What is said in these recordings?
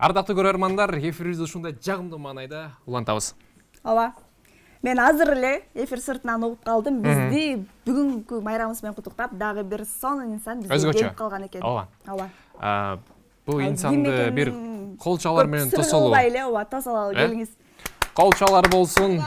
Ардактуу көрөрмандар, эфирибизди ушундай жагымдуу маанайда улантабыз. Ооба. Мен азыр эле эфир сыртынан угуп калдым. Бизди бүгүнкү майрамыбыз менен куттуктап, дагы бир сонун инсан бизге келип калган экен. Ооба. Бул инсанды бир кол чалар менен тосолу. Ооба, тосололу, келиңиз. Кол чалар болсун.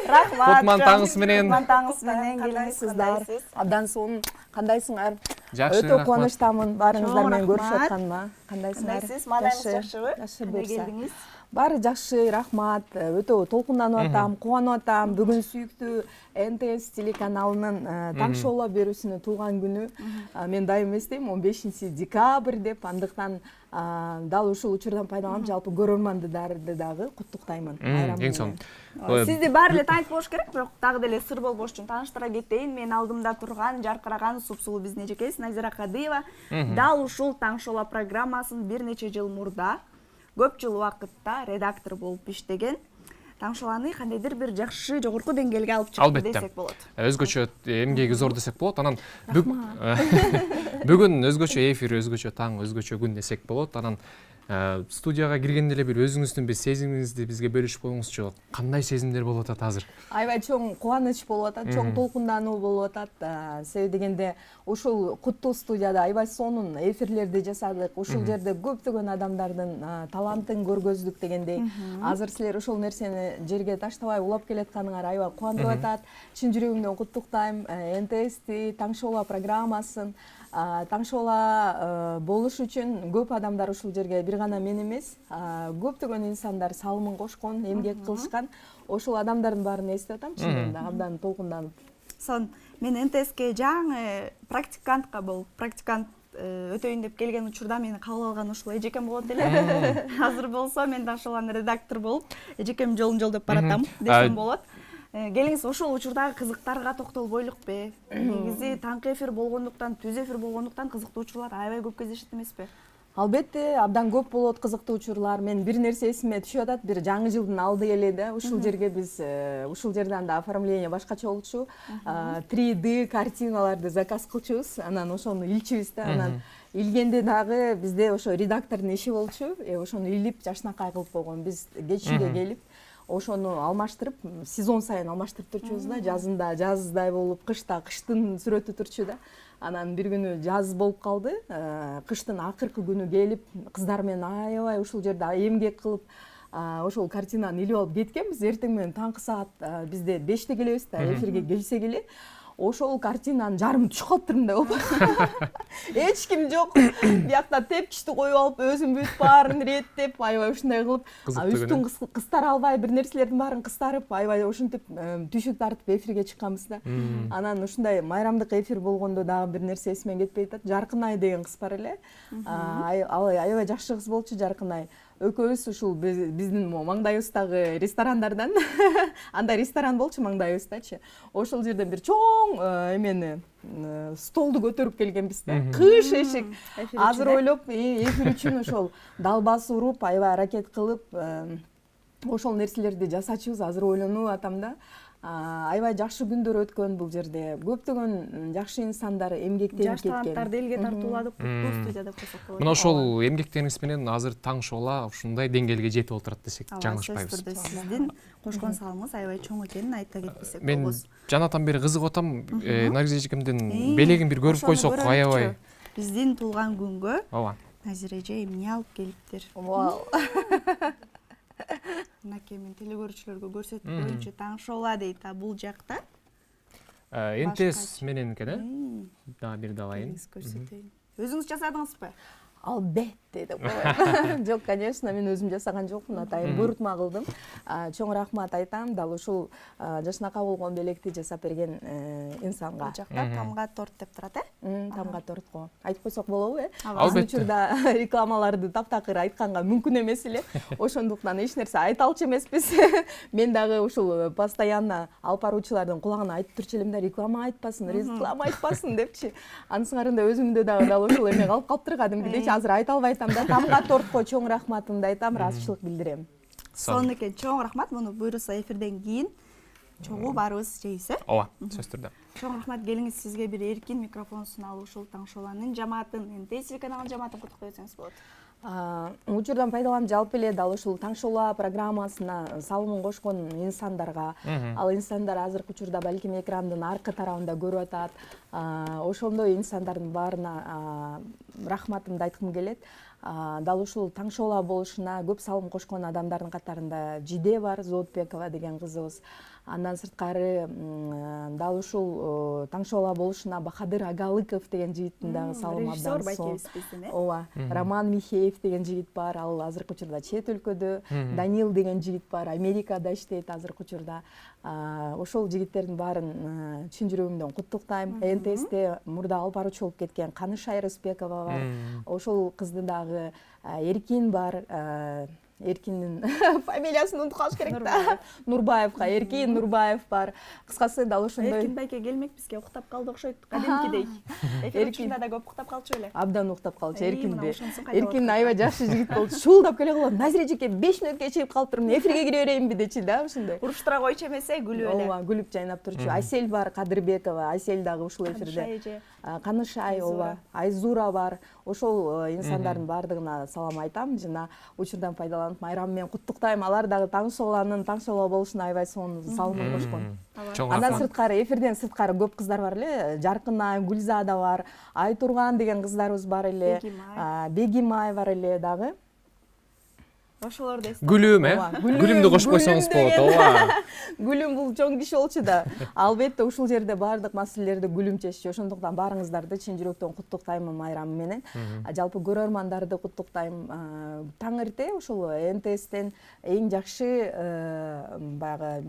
Рахмат. Кутман таңыз менен. Кутман таңыз менен келиңизсиздер. Абдан сонун. Кандайсыңар? Жакшы, Өтө кубанычтамын баарыңыздар менен көрүшүп атканыма. Кандайсыңар? Кандайсыз? Маанайыңыз жакшыбы? Кандай келдиңиз? Баары жакшы, рахмат. Өтө толкунданып атам, кубанып атам. Бүгүн сүйүктүү НТС телеканалынын таң шоула берүүсүнүн туулган күнү. Мен дайым эстейм 15 декабрь деп, андыктан дал ушул учурдан пайдаланып жалпы көрөрмандарды дагы куттуктаймын. Эң сонун. Сизди баары эле таанып болуш керек, бирок дагы деле сыр болбош үчүн тааныштыра кетейин. Мен алдымда турган жаркыраган супсулуу биздин эжекебиз Назира Кадыева дал ушул таң шоу программасын бир нече жыл мурда көп жыл убакытта редактор болуп иштеген. Таң шоуны кандайдыр бир жакшы жогорку деңгээлге алып чыкты десек болот. Өзгөчө эмгеги зор десек болот. Анан бүгүн өзгөчө эфир, өзгөчө таң, өзгөчө күн десек болот. Анан студияга киргенде эле бир өзүңүздүн бир сезимиңизди бизге бөлүшүп коюңузчу. Кандай сезимдер болуп атат азыр? Аябай чоң кубаныч болуп атат, чоң толкундануу болуп атат. Себеби дегенде ушул куттуу студияда аябай сонун эфирлерди жасадык. Ушул жерде көптөгөн адамдардын талантын көргөздүк дегендей. Азыр силер ошол нерсени жерге таштабай улап келатканыңар аябай кубандырып атат. Чын жүрөгүмдөн куттуктайм. НТСти таң шоу программасын таң шоула болуш үчүн көп адамдар ушул жерге бир гана мен эмес, көптөгөн инсандар салымын кошкон, эмгек кылышкан. Ошол адамдардын баарын эстеп атам, чынында абдан толкунданып. Мен НТСке жаңы практикантка болуп, практикант өтөйүн деп келген учурда мени кабыл алган ушул эжекем болот эле. Азыр болсо мен таң шоунун редактор болуп, эжекем жолун жолдоп баратам десем болот. Келиңиз, ошол учурдагы кызыктарга токтолбойлукпу? Негизи таңкы эфир болгондуктан, түз эфир болгондуктан кызыктуу учурлар аябай көп кездешет эмеспи? Албетте, абдан көп болот кызыктуу учурлар. Мен бир нерсе эсиме түшүп атат, бир жаңы жылдын алды эле да, ушул жерге биз ушул жерден да оформление башкача болчу. 3D картиналарды заказ кылчубуз, анан ошону илчибиз да, анан илгенде дагы бизде ошо редактордун иши болчу. Ошону илип жашынакай кылып койгон. Биз кечинде келип ошону алмаштырып, сезон сайын алмаштырып турчубуз да, жазында жаздай болуп, кышта кыштын сүрөтү турчу да. Анан бир күнү жаз болуп калды, кыштын акыркы күнү келип, кыздар менен аябай ушул жерде эмгек кылып, ошол картинаны илип алып кеткенбиз. Эртең менен таңкы саат бизде 5те келебиз да, эфирге келсек эле ошол картинанын жарымын түшүп калыптырмын да болуп. Эч ким жок. Биякта тепкичти коюп алып, өзүм бүт баарын реттеп, аябай ушундай кылып, үстүн кыстара албай бир нерселердин баарын кыстарып, аябай ошентип түшүк тартып эфирге чыкканбыз да. Анан ушундай майрамдык эфир болгондо дагы бир нерсе эсимен кетпей атат. Жаркынай деген кыз бар эле. Ал аябай жакшы кыз болчу, Жаркынай. Экөөбүз ушул биздин маңдайыбыздагы ресторандардан, анда ресторан болчу маңдайыбыздачы. Ошол жерден бир чоң эмени столду көтөрүп келгенбиз да. Кыш эшик. Азыр ойлоп, эфир үчүн ошол далбас уруп, аябай аракет кылып, ошол нерселерди жасачубуз. Азыр ойлонуп атам да. Аябай жакшы күндөр өткөн бул жерде. Көптөгөн жакшы инсандар эмгектенип кеткен. Жаш таланттарды элге тартууладык, куттуу студия деп койсок болот. Мына ошол эмгектериңиз менен азыр таң шоула ушундай деңгээлге жетип отурат десек жаңылышпайбыз. Сиздин кошкон салымыңыз аябай чоң экенин айта кетпесек Мен болбос. жанатан бери кызыгып атам, Наргиз эжекемдин белегин бир көрүп койсок аябай. Биздин туулган күнгө Ооба. Назира эже эмне алып келиптир? Вау. Мынакей мен телекөрүүчүлөргө көрсөтүп коеюнчу, таң шоула дейт, бул жакта. НТС менен экен, да, бир далайын. Өзүңүз жасадыңызбы? Албетте деп коет. Жок, конечно, мен өзүм жасаган жокмун, атайын буйрутма кылдым. Чоң рахмат айтам, дал ушул жашынакай болгон белекти жасап берген инсанга. Жакта тамга торт деп турат, Тамга тортко. Айтып койсок болобу, Албетте. Учурда рекламаларды таптакыр айтканга мүмкүн эмес эле. Ошондуктан эч нерсе айта алчу эмеспиз. Мен дагы ушул постоянно алып баруучулардын кулагына айтып турчу элем да, реклама айтпасын депчи. Анысыңарында өзүмдө дагы дал ушул эме калып калыптыр, кадимкидей. Азыр айта албайтам да, тамга тортко чоң рахматымды айтам, ыраазычылык билдирем. Сонун экен, чоң рахмат. Муну буйруса эфирден кийин чогуу баарыбыз жейбиз, Ооба, сөз түрдө. Чоң рахмат, келиңиз, сизге бир эркин микрофон суналып ушул таң шоуланын жамаатын, НТС телеканалынын жамаатын куттуктап өтсөңүз болот. Учурдан пайдаланып жалпы эле дал ушул таң шола программасына салымын кошкон инсандарга, ал инсандар азыркы учурда балким экрандын аркы тарабында көрүп атат. Ошондой инсандардын баарына рахматымды айткым келет. Дал ушул таң шола болушуна көп салым кошкон адамдардын катарында Жиде бар, Зоотбекова деген кызыбыз. Андан сырткары дал ушул таң шола болушуна Бахадыр Агалыков деген жигиттин дагы салымы абдан сонун. Ооба, Роман Михеев деген жигит бар, ал азыркы учурда чет өлкөдө. Данил деген жигит бар, Америкада иштейт азыркы учурда. Ошол жигиттердин баарын чын жүрөгүмдөн куттуктайм. НТСте мурда алып баруучу болуп кеткен Канышай Рыспекова бар. Ошол кызды дагы Эркин бар. Эркиндин фамилиясын унутуп калыш керек да. Нурбаевга, Эркин Нурбаев бар. Кыскасы дал ошондой. Эркин байке келмек бизге уктап калды окшойт. Кадимкидей. Эркин да көп уктап калчу беле. Абдан уктап калчу Эркинди. Эркин аябай жакшы жигит болчу. Шуулдап келе калат. Назира эжеке 5 мүнөткө чыгып калыптырмын. Эфирге кире берейинби дечи да, ошондой. Уруштура койчу эмесе күлүп эле. Ооба, күлүп жайнап турчу. Айсель бар, Кадырбекова, Айсель дагы ушул эфирде. Канышай, ооба, Айзура бар. Ошол инсандардын баардыгына салам айтам. Жана учурдан пайдаланып майрам менен куттуктайм. Алар дагы таң шола болушуна аябай сонун салымын кошкон. Андан сырткары, эфирден сырткары көп кыздар бар эле. Жаркынай, Гүлзада бар, Айтурган деген кыздарыбыз бар эле. Бегимай бар эле дагы. Ошолорду эстеп. Гүлүм, Гүлүмдү кошуп койсоңуз болот, ооба. Гүлүм бул чоң киши болчу да. Албетте ушул жерде баардык маселелерди Гүлүм чеччү. Ошондуктан баарыңыздарды чын жүрөктөн куттуктайм майрамы менен. Жалпы көрөрмандарды куттуктайм. Таң эрте ушул НТСтен эң жакшы баягы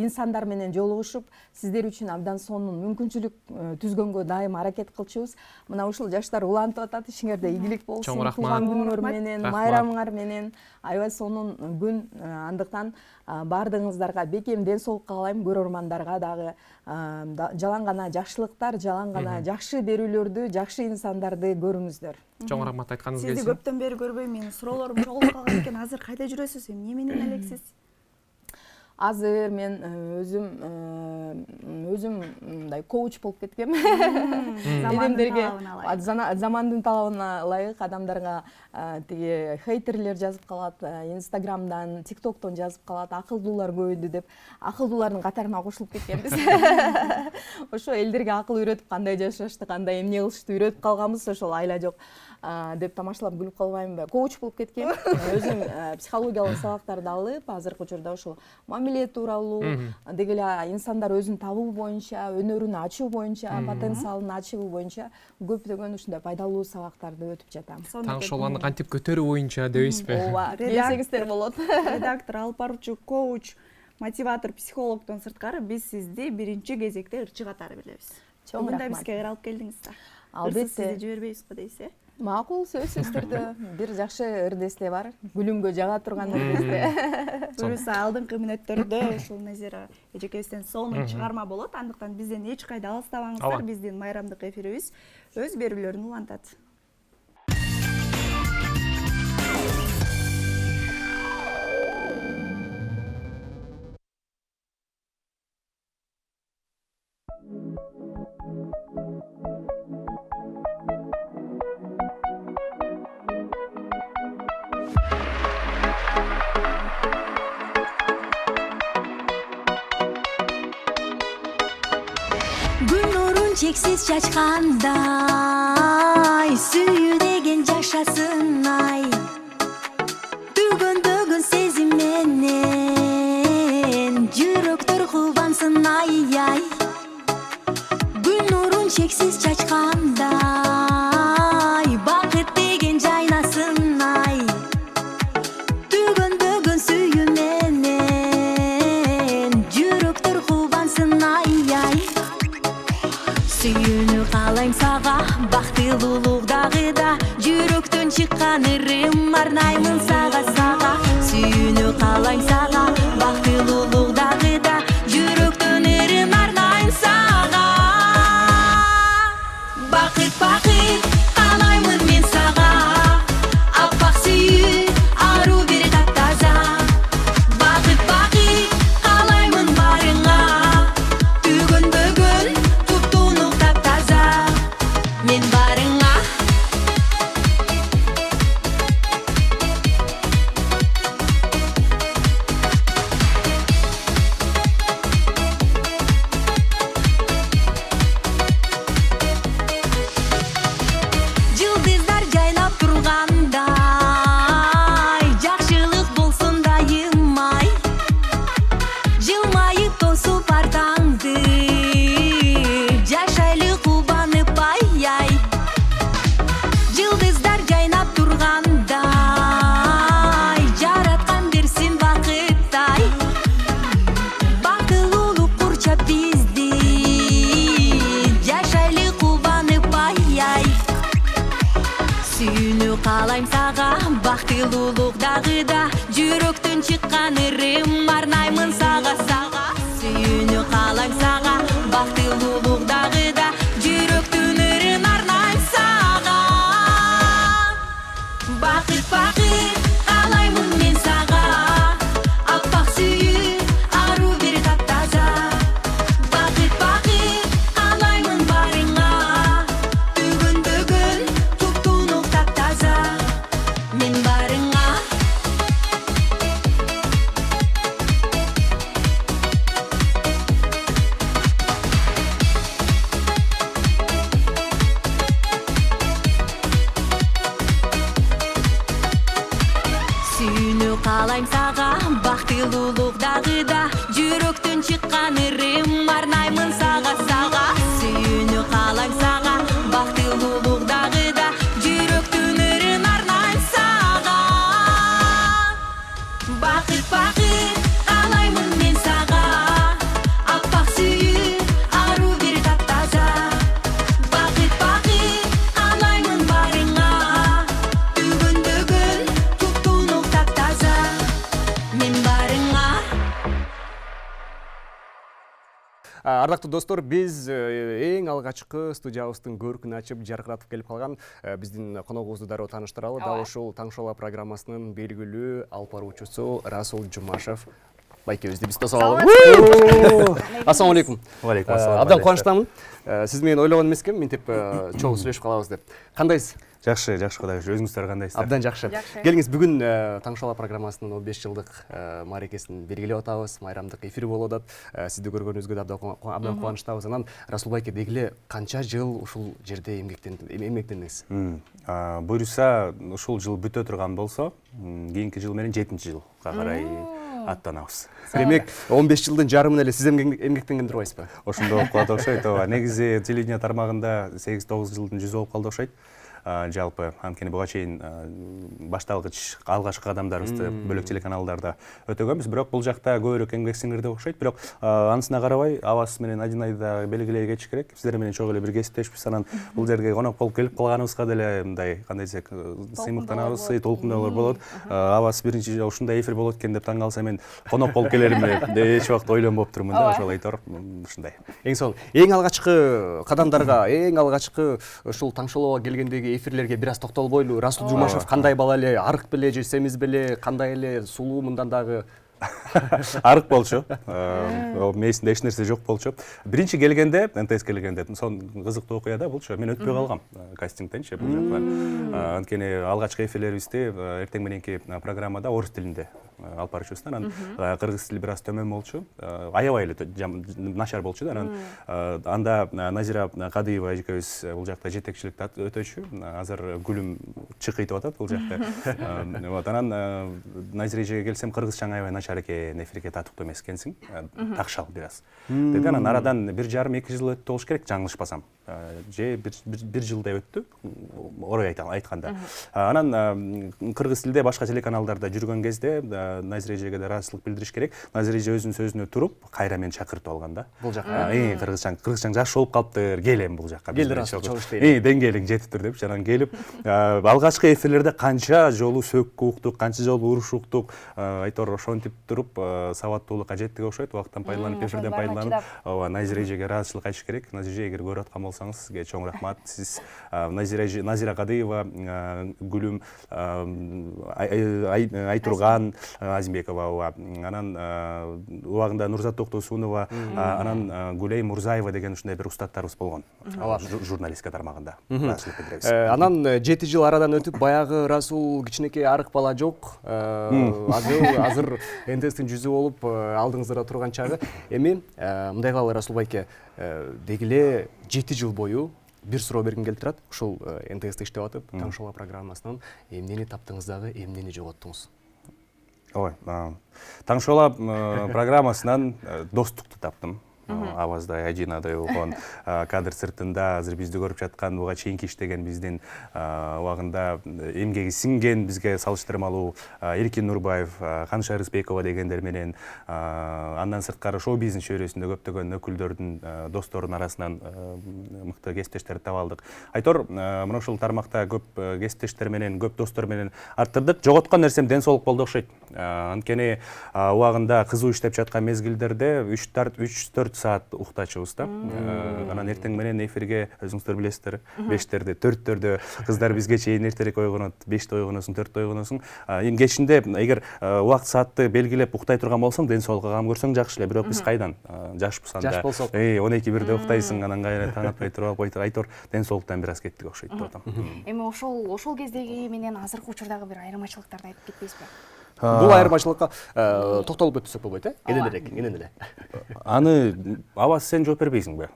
инсандар менен жолугушуп, сиздер үчүн абдан сонун мүмкүнчүлүк түзгөнгө дайым аракет кылчубуз. Мына ушул жаштар улантып атат, ишиңерде ийгилик болсун. Туулган күнүңөр менен, майрамыңар менен. Аябай сонун күн. Андыктан баардыгыңыздарга бекем ден соолук каалайм, көрөрмандарга дагы жалаң гана жакшылыктар, жалаң гана жакшы берүүлөрдү, жакшы инсандарды көрүңүздөр. Чоң рахмат айтканыңыз келсин. Сизди көптөн бери көрбөйм, менин суроолорум чогулуп калган экен. Азыр кайда жүрөсүз? Эмне менен элексиз? Азыр мен өзүм мындай коуч болуп кеткем. Эдемдерге замандын талабына ылайык адамдарга тиги хейтерлер жазып калат, Инстаграмдан, ТикТоктон жазып калат, акылдуулар көбөйдү деп, акылдуулардын катарына кошулуп кеткенбиз. Ошо элдерге акыл үйрөтүп, кандай жашашты, кандай эмне кылышты үйрөтүп калганбыз, ошол айла жок деп тамашалап күлүп калбаймынбы? Коуч болуп кеткем. Өзүм психологиялык сабактарды алып, азыркы учурда ошол мамиле тууралуу, деги эле инсандар өзүн табуу боюнча, өнөрүн ачуу боюнча, потенциалын ачуу боюнча көптөгөн ушундай пайдалуу сабактарды өтүп жатам. Таң шоланы кантип көтөрүү боюнча дебейсизби? Ооба, келсеңиздер болот. Редактор, алып баруучу, коуч, мотиватор, психологдон сырткары биз сизди биринчи кезекте ырчы катары билебиз. Чоң рахмат. рахмат. Бизге алып келдиңиз да. Албетте. Сизди жибербейбиз го дейсиз. Макул, сөзсүз түрдө бир жакшы ырдесте бар. Гүлүмгө жага турган ырдесте. Буюрса алдыңкы мүнөттөрдө ушул Назира эжекебизден сонун чыгарма болот. Андыктан бизден эч кайда алыстабаңыздар. Биздин майрамдык эфирибиз өз берүүлөрүн улантат. Çeksiz çaçkanday Süyü degen yaşasın ay Dügün sezim menen Jüröktөр kılbansın ay ay Gün nurun çeksiz çaçkanday Bakıt degen jaynasın ay Dügün süyü menen Jüröktör kılbansın ay ay Сүйүүнү каалайм сага бактылуулук дагы да жүрөктөн чыккан ырым арнаймын сага Сүйүүнү каалайм сага бактылуулук дагы да жүрөктөн ырым арнайм сага Бакыт каалаймын мен сага Аппак сүйүү аруу бир таптаза Бакыт каалаймын барыңа Түгөнбөгөн мен барыңа бактылуулугдагы да жүрөктөн чыккан ырым арнаймын сага сүйүүнү каалайм сага бактылуулугдагы да жүрөктүн ырын арнайм сага бакыт каалаймын мен сага аппак сүйүү аруу бир таптаза бакыт каалаймын барыңа бүгүндөгүн туптунук таптаза мен барыңа сүйүүнү каалайм сага бактылуулугдагы да жүрөктөн чыккан ырым арнаймын сага сүйүүнү каалайм сага бактылуулугдагы да жүрөктүн ырын арнайм сага бакыт каалаймын мен сага аппак сүйүү аруу бир таптаза бакыт каалаймын барыңа бүгүндөгүн туптунук таптаза мен барыңа. Ардактуу достор, биз эң алгачкы студиябыздын көркүн ачып жаркыратып келип калган биздин коногубузду дароо тааныштыралы. Дал ушул Таң шоу программасынын белгилүү алып баруучусу Расул Жумашев байкебизди биз тосуп алалы. Ассалам алейкум. Алейкум ассалам. Абдан кубанычтамын. Сиз менен ойлогон эмес экенмин, мынтип чогуу сүйлөшүп калабыз деп. Кандайсыз? Жакшы, Кудайга шүгүр. Өзүңүздөр кандайсыздар? Абдан жакшы. Келиңиз, бүгүн Таң шоу программасынын 15 жылдык мааракесин белгилеп атабыз. Майрамдык эфир болуп атат. Сизди көргөнүбүзгө да абдан кубанычтабыз. Анан Расул байке, деги эле канча жыл ушул жерде эмгектендиңиз? Буюрса, ушул жыл бүтө турган болсо, кийинки жыл менен 7-жылга карай аттанабыз. Демек, 15 жылдын жарымын эле сиз эмгектенген турбайсызбы? Ошондой болуп калат окшойт. Негизи телевидение тармагында 8-9 жылдын жүзү болуп калды окшойт. Жалпы анткени буга чейин башталгыч алгачкы кадамдарыбызды бөлөк телеканалдарда өтөгөнбүз, бирок бул жакта көбүрөөк эмгек сиңирди окшойт. Бирок анысына карабай, Авас менен Один айда белгилей кетиш керек. Сиздер менен чогуу эле бир кесиптешпиз. Анан бул жерге конок болуп келип калганыбызга деле мындай кандай десек, сыймыктанабыз, толкундоолор болот. Авас биринчи ушундай эфир болот экен деп таң калса, мен конок болуп келеримби деп эч убакыт ойлонбоптурмун да. Ошол айтор ушундай. Эң сонун, эң алгачкы кадамдарга, эң алгачкы ушул Таң шоуга келгендеги эфирлерге бир аз токтолбойлу. Расул Жумашев кандай бала эле, арык беле же семиз беле, кандай эле сулуу, мындан дагы арык болчу. Мээсинде эч нерсе жок болчу. Биринчи келгенде, НТС келгенде, сон кызыктуу окуяда болчу. Мен өтпөй калгам кастингденчи бул жакка. Анткени алгачкы эфирлерибизди эртең мененки программада орус тилинде алып барышыбыз. Анан кыргыз тили бир аз төмөн болчу. Аябай эле начар болчу да. Анан анда Назира Кадыева эжекебиз бул жакта жетекчилик өтөчү. Азыр Гүлүм чыкыйтып атат бул жакта. Вот анан Назира эжеге келсем, кыргызчаң аябай начар экен, эфирге татыктуу эмес экенсиң. Такшал бир аз. Деди, анан арадан 1,5-2 жыл өттү болуш керек, жаңылышпасам. Же бир жылдай өттү, орой айтканда. Анан кыргыз тилде башка телеканалдарда жүргөн кезде Назира эжеге да ыраазычылык билдириш керек. Назира эже өзүнүн сөзүнө туруп, кайра мени чакыртып алган да. Бул жакка. Кыргызчаң жакшы болуп калыптыр, келем бул жакка. Келди Расул, чогуш дейли. Деңгээлиң жетиптир депчи. Анан келип, алгачкы эфирлерде канча жолу сөккү уктук, канча жолу уруш уктук, айтор ошентип туруп, сабаттуулукка жеттик окшойт. Убакыттан пайдаланып, эфирден пайдаланып, Назира эжеге ыраазычылык айтыш керек. Назира эже, эгер көрүп аткан болсаңыз, сизге чоң рахмат. Сиз Назира Кадыева, Гүлүм, Айтурган Азимбекова, анан убагында Нурзат Токтосунова, анан Гулей Мурзаева деген ушундай бир устаттарыбыз болгон. Журналистика тармагында. Анан 7 жыл арадан өтүп, баягы Расул кичинекей арык бала жок. Азыр НТСтин жүзү болуп алдыңызда турган чагы. Эми мындай кылалы Расул байке, деги эле 7 жыл бою бир суроо бергим келип турат. Ушул НТСте иштеп атып, Таң шоу программасынан эмнени таптыңыз дагы, эмнени жоготтуңуз? Ой, Таң шоу программасынан достукту таптым. Аваздай, Адинадай болгон кадр сыртында азыр бизди көрүп жаткан, буга чейинки иштеген биздин убагында эмгеги сиңген бизге салыштырмалуу Эркин Нурбаев, Канша Рыспекова дегендер менен, андан сырткары шоу бизнес чөйрөсүндө көптөгөн өкүлдөрдүн, достордун арасынан мыкты кесиптештерди таба алдык. Айтор, мына ушул тармакта көп кесиптештер менен, көп достор менен арттырдык. Жоготкон нерсем ден соолук болду окшойт. Анткени убагында кызуу иштеп жаткан мезгилдерде 3-4 саат уктачубуз да. Анан эртең менен эфирге өзүңүздөр билесиздер, 5-терде, 4-төрдө кыздар бизге чейин эртерээк ойгонот, 5-те ойгоносуң, 4-те ойгоносуң. Эми кечинде эгер убакыт саатты белгилеп уктай турган болсоң, ден соолукка кам көрсөң жакшы эле. Бирок биз кайдан? Жашпыз анда. Жаш болсок. 12-1де уктайсың, анан кайра таң атпай туруп айтор, ден соолуктан бир аз кеттик окшойт деп атам. Эми ошол кездеги менен азыркы учурдагы бир айырмачылыктарды айтып кетпейсизби? Бул айырмачылыкка токтолуп өтсөк болбойт, кенен эле. Аны Аваз сен жооп бербейсиңби?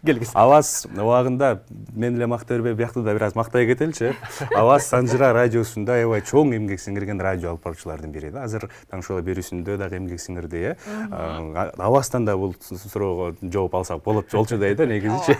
Келгиз. Аваз убагында мен эле мактай бербей, биякты да бир аз мактай кетеличи. Аваз Санжыра радиосунда аябай чоң эмгек сиңирген радио алып баруучулардын бири да. Азыр таң шоу берүүсүндө дагы эмгек сиңирди, Аваздан да бул суроого жооп алсак болчу дейт негизичи.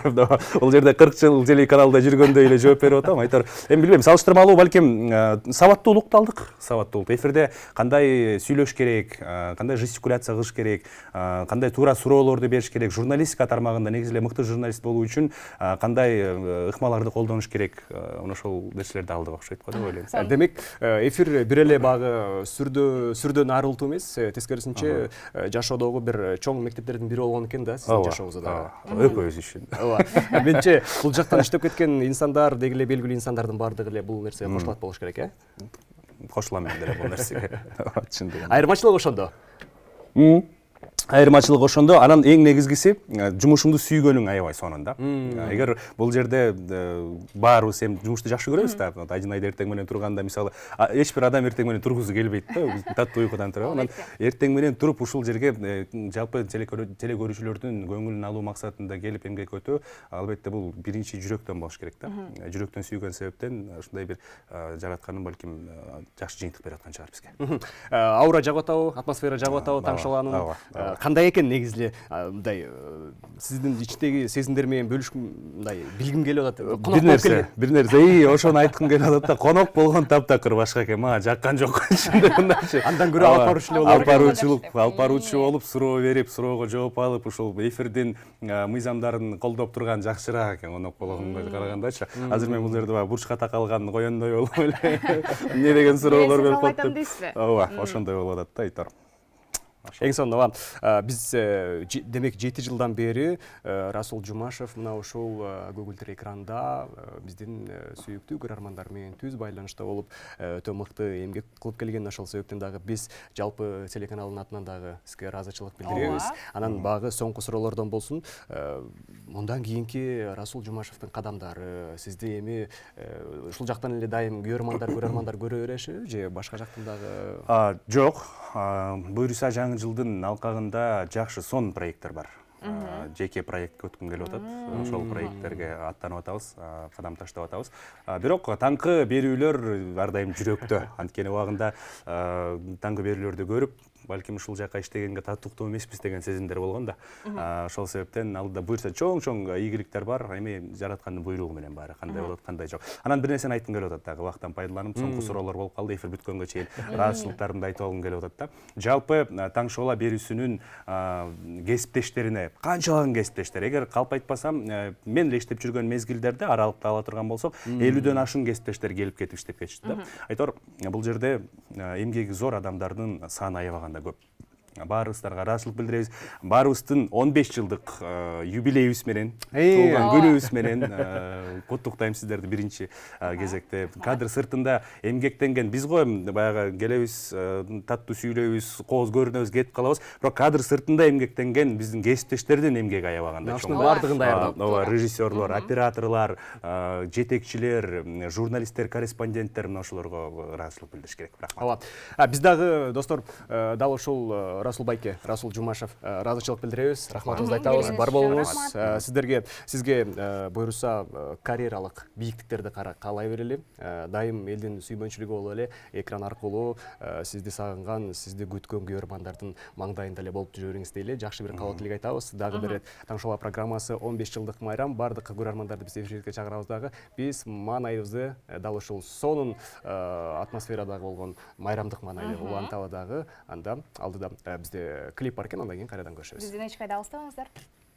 Бул жерде 40 жыл телеканалда жүргөндөй эле жооп берип атам. Айтор, эми билбейм, салыштырмалуу балким сабаттуулукту алдык. Сабаттуулук. Эфирде кандай сүйлөш керек, кандай жестикуляция кылыш керек, кандай туура суроолорду бериш керек, журналистика тармагында негизи эле мыкты журналист болуу үчүн кандай ыкмаларды колдонуш керек, ошол нерселерди алдык окшойт го деп ойлойм. Демек, эфир бир эле багы сүрдөн арылтуу эмес, тескерисинче жашоодогу бир чоң мектептердин бири болгон экен да, сиздин жашообузда дагы. Экөөбүз үчүн. Менимче бул жактан иштеп кеткен инсандар, деги эле белгилүү инсандардын баардыгы эле бул нерсеге кошулат болуш керек, Кошулам мен деле бул нерсеге. Чын дегенде. Айырмачылык ошондо. Айырмачылык ошондо, анан эң негизгиси жумушуңду сүйгөнүң аябай сонун да. Эгер бул жерде баарыбыз эми жумушту жакшы көрөбүз да. Один айда эртең менен турганда мисалы эч бир адам эртең менен тургусу келбейт да. Таттуу уйкудан туруп, анан эртең менен туруп ушул жерге жалпы теле көрүүчүлөрдүн көңүлүн алуу максатында келип эмгек өтүү, албетте бул биринчи жүрөктөн болуш керек да. Жүрөктөн сүйгөн себептен ушундай бир жаратканын балким жакшы жыйынтык берип аткан чыгар бизге. Аура жагып атабы, атмосфера жагып атабы таң шоуунун? Кандай экен негизи мындай сиздин ичиндеги сезимдер менен бөлүшкүм, мындай билгим келип атат. Бир нерсе, ошону айткым келип атат да, конок болгон таптакыр башка экен, мага жаккан жок. Андан көрө алып баруучу болуп, алып баруучу болуп, суроо берип, суроого жооп алып, ушул эфирдин мыйзамдарын колдоп турган жакшыраак экен конок болгонго карагандачы. Азыр мен бул жерде бурчка такалган коёндой болуп эле эмне деген суроолор берип коюптур. Ооба, ошондой болуп атат да, айтор. Эң сонун биз демек 7 жылдан бери Расул Жумашев мына ушул көгүлдөр экранда биздин сүйүктүү көрөрмандар менен түз байланышта болуп өтө мыкты эмгек кылып келген. Ошол себептен дагы биз жалпы телеканалдын атынан дагы сизге ыраазычылык билдиребиз. Анан багы соңку суроолордон болсун. Мындан кийинки Расул Жумашевдин кадамдары сизди эми ушул жактан эле дайым көрөрмандар көрө береши же башка жактан дагы? Жок. Буюрса жаңы жылдын алкагында жакшы сон проекттер бар. Жеке проект өткүм келип атат. Ошол проекттерге аттанып атабыз, кадам таштап атабыз. Бирок таңкы берүүлөр ар дайым жүрөктө. Анткени убагында таңкы берүүлөрдү көрүп, балким ушул жака иштегенге татыктуу эмеспиз деген сезимдер болгон да. Ошол себептен алдыда буюрса чоң ийгиликтер бар. Эми жараткандын буйругу менен баары кандай болот, кандай жок. Анан бир нерсени айткым келип атат дагы, убактан пайдаланып, соңку суроолор болуп калды, эфир бүткөнгө чейин ыраазычылыктарымды айтып алгым келип атат да. Жалпы таң шоула берүүсүнүн кесиптештерине, канчалаган кесиптештер, эгер калп айтпасам, мен эле иштеп жүргөн мезгилдерде аралыкты ала турган болсок, 50дөн ашуун кесиптештер келип кетип иштеп кетишти да. Айтор, бул жерде эмгеги зор адамдардын саны аябаганда көп. Баарыбыздарга ыраазычылык билдиребиз. Баарыбыздын 15 жылдык юбилейибиз менен, туулган күнүбүз менен куттуктайм сиздерди биринчи кезекте. Кадр сыртында эмгектенген биз го баягы келебиз, таттуу сүйлөйбүз, кооз көрүнөбүз, кетип калабыз. Бирок кадр сыртында эмгектенген биздин кесиптештердин эмгеги аябаганда чоң. Ушунун баардыгын даярдап. Ооба, режиссерлор, операторлор, жетекчилер, журналисттер, корреспонденттер мына ошолорго ыраазычылык билдириш керек. Рахмат. Ооба. Биз дагы достор дал ушул Расул байке, Расул Жумашев ыраазычылык билдиребиз. Рахматыбызды айтабыз. келгениңиз Бар үчүн болуңуз. рахмат. Сизге буйруса карьералык бийиктиктерди каалай берели. Дайым элдин сүймөнчүлүгү болуп эле экран аркылуу сизди сагынган, сизди күткөн көрөрмандардын маңдайында эле болуп жүрө бериңиз дейли. Жакшы бир кабат тилек айтабыз. Дагы бир Таң шоу программасы 15 жылдык майрам. Бардык көрөрмандарды биз эфирге чакырабыз дагы. Биз маанайыбызды дал ушул сонун атмосферадагы болгон майрамдык маанайды уланталы дагы. Анда алдыда бизде клип бар экен, андан кийин кайрадан көрүшөбүз. Бизден эч кайда алыстабаңыздар.